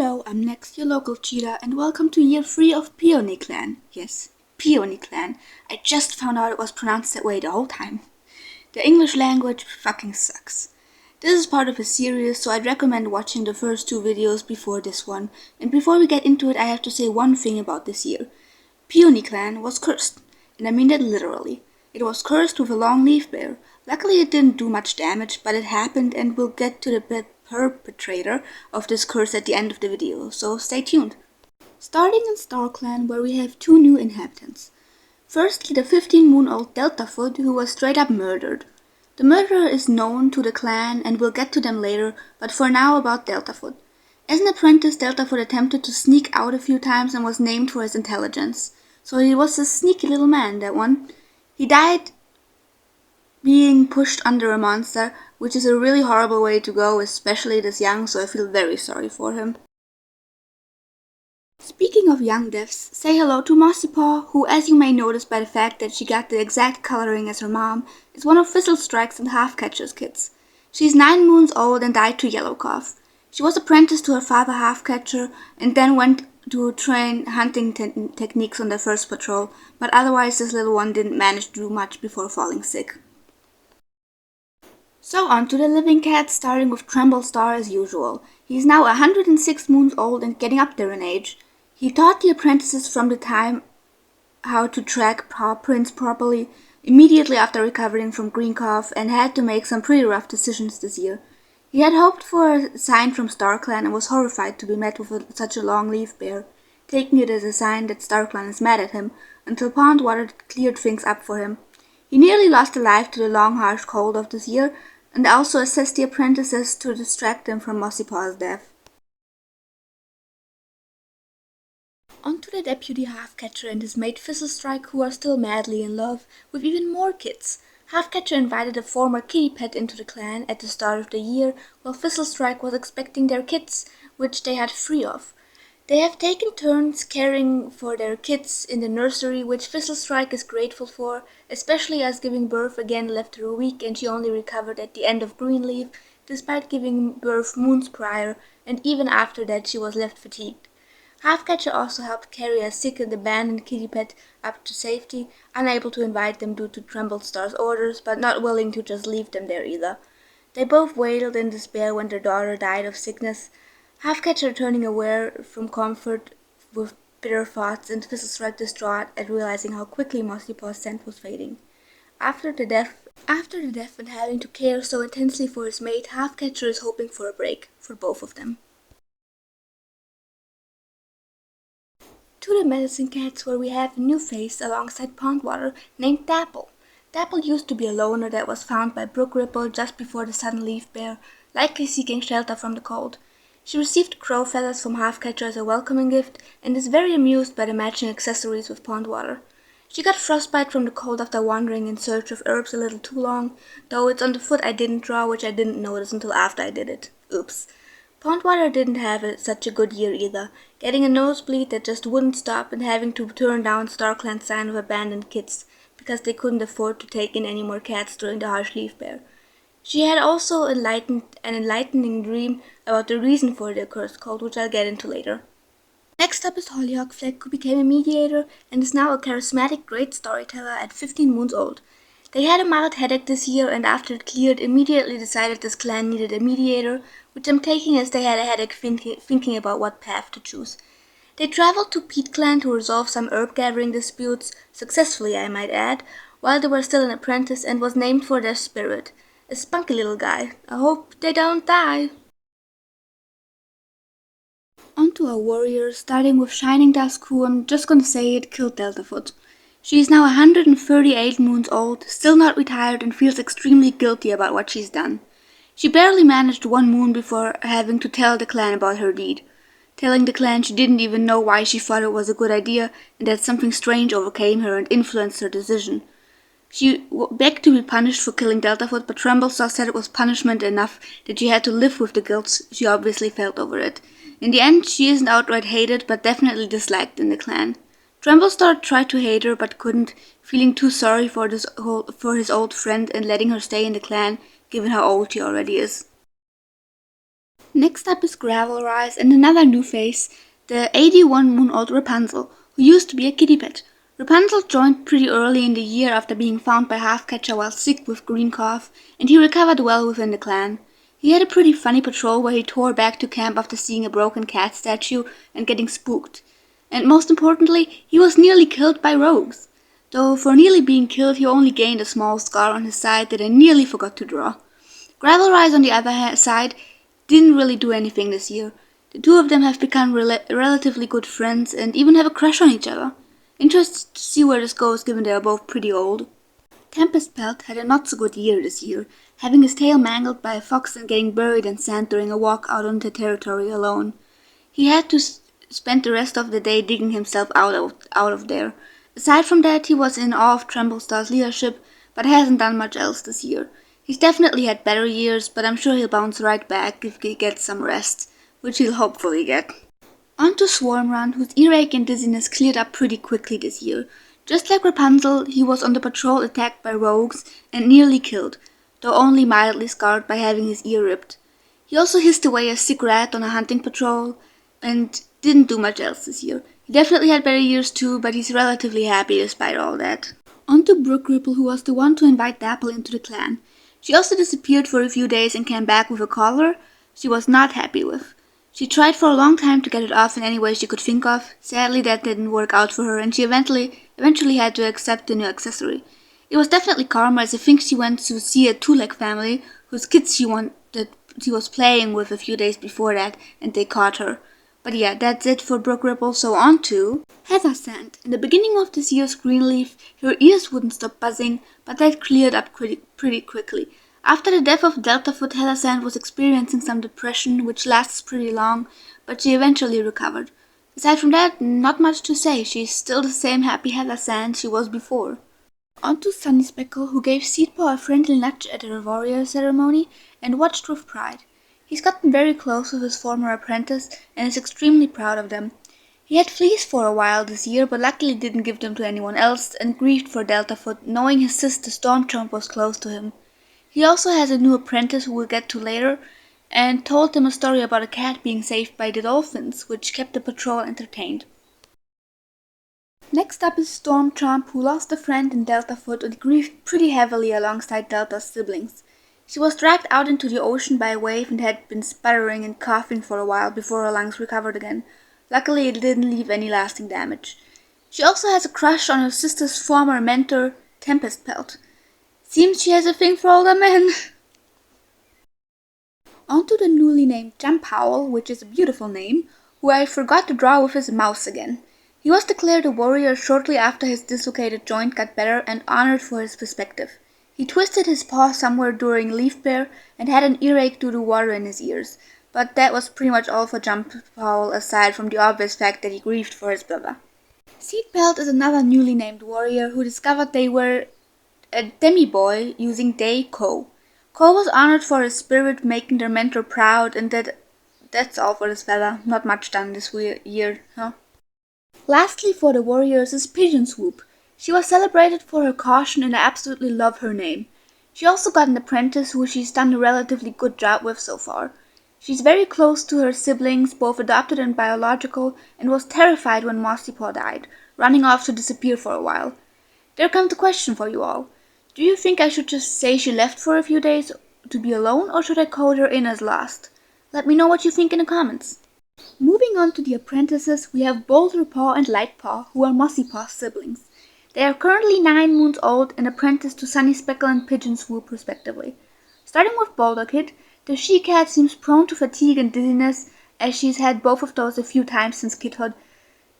Hello, I'm Next, your local cheetah, and welcome to year 3 of PeonyClan. Yes, PeonyClan. I just found out it was pronounced that way the whole time. The English language fucking sucks. This is part of a series, so I'd recommend watching the first 2 videos before this one. And before we get into it, I have to say one thing about this year. PeonyClan was cursed, and I mean that literally. It was cursed with a long leaf bear. Luckily it didn't do much damage, but it happened, and we'll get to the perpetrator of this curse at the end of the video, so stay tuned. Starting in StarClan, where we have 2 new inhabitants. Firstly, the 15-moon-old Deltafoot, who was straight up murdered. The murderer is known to the clan, and we'll get to them later, but for now about Deltafoot. As an apprentice, Deltafoot attempted to sneak out a few times and was named for his intelligence. So he was a sneaky little man, that one. He died being pushed under a monster, which is a really horrible way to go, especially this young, so I feel very sorry for him. Speaking of young deaths, say hello to Mossypaw, who, as you may notice by the fact that she got the exact coloring as her mom, is one of Fizzlestrike's and Halfcatcher's kids. She's 9 moons old and died to yellow cough. She was apprenticed to her father Halfcatcher and then went to train hunting techniques on their first patrol, but otherwise this little one didn't manage to do much before falling sick. So on to the living cats, starting with Tremblestar as usual. He's now 106 moons old and getting up there in age. He taught the apprentices from the time how to track paw prints properly immediately after recovering from green cough, and had to make some pretty rough decisions this year. He had hoped for a sign from StarClan and was horrified to be met with such a long leaf bear, taking it as a sign that StarClan is mad at him, until Pondwater cleared things up for him. He nearly lost a life to the long harsh cold of this year, and also assessed the apprentices to distract them from Mossipaw's death. On to the deputy Halfcatcher and his mate Fizzlestrike, who are still madly in love with even more kids. Halfcatcher invited a former kitty pet into the clan at the start of the year, while Fizzlestrike was expecting their kids, which they had 3 of. They have taken turns caring for their kids in the nursery, which Fizzlestrike is grateful for, especially as giving birth again left her weak and she only recovered at the end of Greenleaf, despite giving birth moons prior, and even after that she was left fatigued. Halfcatcher also helped carry a sick and abandoned kitty pet up to safety, unable to invite them due to Tremblestar's orders, but not willing to just leave them there either. They both wailed in despair when their daughter died of sickness, Halfcatcher turning away from comfort with bitter thoughts, and Fizzlestrike distraught at realizing how quickly Mossipaw's scent was fading. After the death and having to care so intensely for his mate, Halfcatcher is hoping for a break for both of them. To the medicine cats, where we have a new face alongside Pondwater named Dapple. Dapple used to be a loner that was found by Brook Ripple just before the sudden leaf bear, likely seeking shelter from the cold. She received crow feathers from Halfcatcher as a welcoming gift, and is very amused by the matching accessories with Pondwater. She got frostbite from the cold after wandering in search of herbs a little too long, though it's on the foot I didn't draw, which I didn't notice until after I did it. Oops. Pondwater didn't have such a good year either, getting a nosebleed that just wouldn't stop and having to turn down StarClan's sign of abandoned kids, because they couldn't afford to take in any more cats during the harsh leaf bear. She had also an enlightening dream about the reason for their cursed cold, which I'll get into later. Next up is Hollyhock who became a mediator and is now a charismatic great storyteller at 15 moons old. They had a mild headache this year, and after it cleared, immediately decided this clan needed a mediator, which I'm taking as they had a headache thinking about what path to choose. They traveled to PeonyClan to resolve some herb gathering disputes, successfully I might add, while they were still an apprentice, and was named for their spirit. A spunky little guy. I hope they don't die. On to our warriors, starting with Shining Dusk, who I'm just gonna say it killed Deltafoot. She is now 138 moons old, still not retired, and feels extremely guilty about what she's done. She barely managed 1 moon before having to tell the clan about her deed. Telling the clan she didn't even know why she thought it was a good idea, and that something strange overcame her and influenced her decision. She begged to be punished for killing Deltafoot, but Tremblestar said it was punishment enough that she had to live with the guilt she obviously felt over it. In the end, she isn't outright hated, but definitely disliked in the clan. Tremblestar tried to hate her, but couldn't, feeling too sorry for his old friend and letting her stay in the clan, given how old she already is. Next up is Gravel Rise and another new face, the 81-moon-old Rapunzel, who used to be a kitty pet. Rapunzel joined pretty early in the year after being found by Halfcatcher while sick with green cough, and he recovered well within the clan. He had a pretty funny patrol where he tore back to camp after seeing a broken cat statue and getting spooked. And most importantly, he was nearly killed by rogues. Though for nearly being killed he only gained a small scar on his side that I nearly forgot to draw. Gravel Rise on the other side didn't really do anything this year. The two of them have become relatively good friends and even have a crush on each other. Interested to see where this goes given they are both pretty old. Tempest Pelt had a not so good year this year, having his tail mangled by a fox and getting buried in sand during a walk out onto territory alone. He had to spend the rest of the day digging himself out of there. Aside from that, he was in awe of Tremblestar's leadership, but hasn't done much else this year. He's definitely had better years, but I'm sure he'll bounce right back if he gets some rest, which he'll hopefully get. On to Swarmrun, whose earache and dizziness cleared up pretty quickly this year. Just like Rapunzel, he was on the patrol attacked by rogues and nearly killed, though only mildly scarred by having his ear ripped. He also hissed away a sick rat on a hunting patrol, and didn't do much else this year. He definitely had better years too, but he's relatively happy despite all that. On to Brook Ripple, who was the one to invite Dapple into the clan. She also disappeared for a few days and came back with a collar she was not happy with. She tried for a long time to get it off in any way she could think of. Sadly, that didn't work out for her, and she eventually had to accept the new accessory. It was definitely karma, as I think she went to see a two-leg family whose kids she was playing with a few days before that, and they caught her. But yeah, that's it for Brook Ripple, so on to Heather Sand. In the beginning of this year's Greenleaf, her ears wouldn't stop buzzing, but that cleared up pretty quickly. After the death of Deltafoot, Heather Sand was experiencing some depression, which lasts pretty long, but she eventually recovered. Aside from that, not much to say. She's still the same happy Heather Sand she was before. On to Sunny Speckle, who gave Seedpaw a friendly nudge at a warrior ceremony and watched with pride. He's gotten very close with his former apprentice and is extremely proud of them. He had fleas for a while this year, but luckily didn't give them to anyone else and grieved for Deltafoot, knowing his sister Stormchomp was close to him. He also has a new apprentice who we'll get to later, and told them a story about a cat being saved by the dolphins, which kept the patrol entertained. Next up is Stormchomp, who lost a friend in Deltafoot and grieved pretty heavily alongside Delta's siblings. She was dragged out into the ocean by a wave and had been sputtering and coughing for a while before her lungs recovered again. Luckily, it didn't leave any lasting damage. She also has a crush on her sister's former mentor, Tempest Pelt. Seems she has a thing for older men. On to the newly named Jump Howl, which is a beautiful name, who I forgot to draw with his mouse again. He was declared a warrior shortly after his dislocated joint got better and honored for his perspective. He twisted his paw somewhere during Leaf Bear and had an earache due to water in his ears, but that was pretty much all for Jump Howl aside from the obvious fact that he grieved for his brother. Seedbelt is another newly named warrior who discovered they were a demi-boy using Day Ko. Ko was honored for his spirit, making their mentor proud, and that's all for this fella. Not much done this year, huh? Lastly for the warriors is Pigeon Swoop. She was celebrated for her caution and I absolutely love her name. She also got an apprentice who she's done a relatively good job with so far. She's very close to her siblings, both adopted and biological, and was terrified when Mossypaw died, running off to disappear for a while. There comes a question for you all. Do you think I should just say she left for a few days to be alone, or should I code her in as lost? Let me know what you think in the comments. Moving on to the apprentices, we have Boulder Paw and Light Paw, who are Mossypaw's siblings. They are currently 9 moons old and apprenticed to Sunny Speckle and Pigeon Swoop respectively. Starting with Boulder Kid, the she-cat seems prone to fatigue and dizziness, as she's had both of those a few times since kidhood.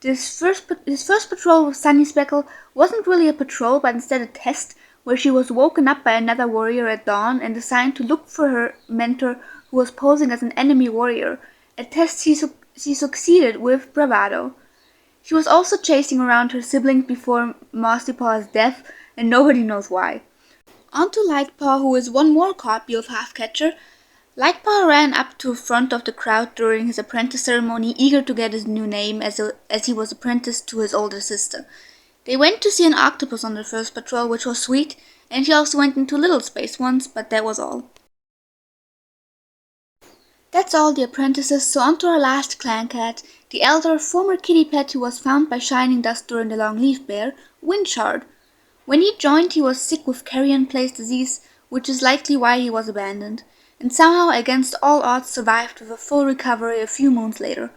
His first patrol with Sunny Speckle wasn't really a patrol, but instead a test, where she was woken up by another warrior at dawn and assigned to look for her mentor who was posing as an enemy warrior, a test she succeeded with bravado. She was also chasing around her siblings before Mossypaw's death, and nobody knows why. On to Lightpaw, who is one more copy of Halfcatcher. Lightpaw ran up to the front of the crowd during his apprentice ceremony, eager to get his new name as he was apprenticed to his older sister. They went to see an octopus on their first patrol, which was sweet, and he also went into Little Space once, but that was all. That's all the apprentices, so on to our last clan cat, the elder, former kitty pet who was found by Shining Dust during the Long Leaf Bear, Windshard. When he joined, he was sick with carrion place disease, which is likely why he was abandoned, and somehow, against all odds, survived with a full recovery a few months later.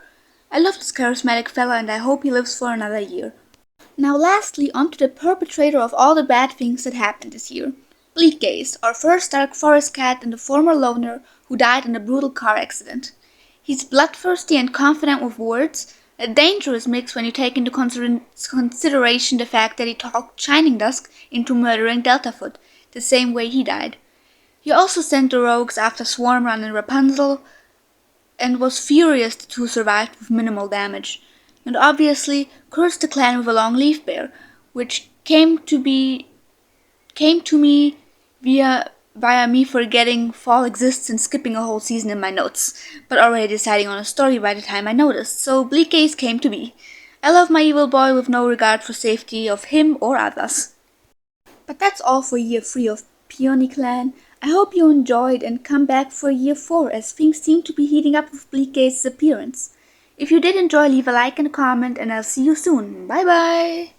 I love this charismatic fella and I hope he lives for another year. Now lastly, on to the perpetrator of all the bad things that happened this year. Bleakgaze, our first dark forest cat and the former loner who died in a brutal car accident. He's bloodthirsty and confident with words, a dangerous mix when you take into consideration the fact that he talked Shining Dusk into murdering Deltafoot, the same way he died. He also sent the rogues after Swarmrun and Rapunzel, and was furious the two survived with minimal damage, and obviously cursed the clan with a long leaf bear, which came to me via me forgetting fall exists and skipping a whole season in my notes, but already deciding on a story by the time I noticed, so Bleakgaze came to be. I love my evil boy with no regard for safety of him or others. But that's all for year 3 of PeonyClan. I hope you enjoyed and come back for year 4 as things seem to be heating up with Bleakgaze's appearance. If you did enjoy, leave a like and a comment and I'll see you soon. Bye bye!